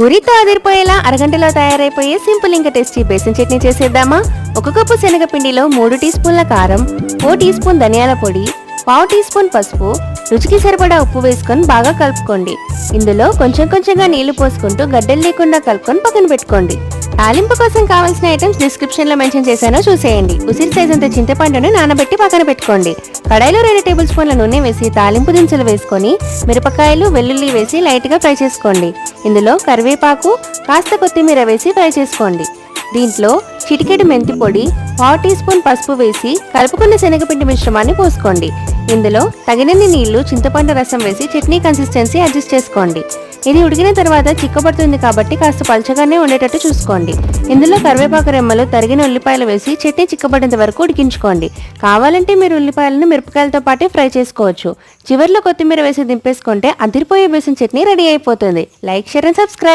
ఉరితో అదిరిపోయేలా అరగంటలో తయారైపోయే సింపుల్ ఇంకా టేస్టీ బేసన్ చట్నీ చేసేద్దామా? 1 కప్పు శనగపిండిలో 3 టీ స్పూన్ల కారం, 1 టీ స్పూన్ ధనియాల పొడి, 1/2 టీ స్పూన్ పసుపు, రుచికి సరిపడా ఉప్పు వేసుకొని బాగా కలుపుకోండి. ఇందులో కొంచెంగా నీళ్లు పోసుకుంటూ గడ్డలు లేకుండా కలుపుకొని పక్కన పెట్టుకోండి. తాలింపు కోసం కావాల్సిన ఐటమ్స్ డిస్క్రిప్షన్ లో మెన్షన్ చేశానో చూసేయండి. ఉసిరి సైజంత చింతపండుని నానబెట్టి పక్కన పెట్టుకోండి. కడాయిలో 2 టేబుల్ స్పూన్ల నూనె వేసి తాలింపు దినుసులు వేసుకొని మిరపకాయలు, వెల్లుల్లి వేసి లైట్ గా ఫ్రై చేసుకోండి. ఇందులో కరివేపాకు, కాస్త కొత్తిమీర వేసి ఫ్రై చేసుకోండి. దీంట్లో చిటికెడు మెంతి పొడి, 1/2 టీ స్పూన్ పసుపు వేసి కలుపుకున్న శనగపిండి మిశ్రమాన్ని పోసుకోండి. ఇందులో తగినన్ని నీళ్లు, చింతపండు రసం వేసి చట్నీ కన్సిస్టెన్సీ అడ్జస్ట్ చేసుకోండి. ఇది ఉడికిన తర్వాత చిక్కబడుతుంది కాబట్టి కాస్త పల్చగానే ఉండేటట్టు చూసుకోండి. ఇందులో కరివేపాకు రెమ్మలు, తరిగిన ఉల్లిపాయలు వేసి చట్నీ చిక్కబడేంత వరకు ఉడికించుకోండి. కావాలంటే మీరు ఉల్లిపాయలను మిరపకాయలతో పాటే ఫ్రై చేసుకోవచ్చు. చివర్లో కొత్తిమీర వేసి దింపేసుకుంటే అదిరిపోయే బేసన్ చట్నీ రెడీ అయిపోతుంది. Like, share and subscribe.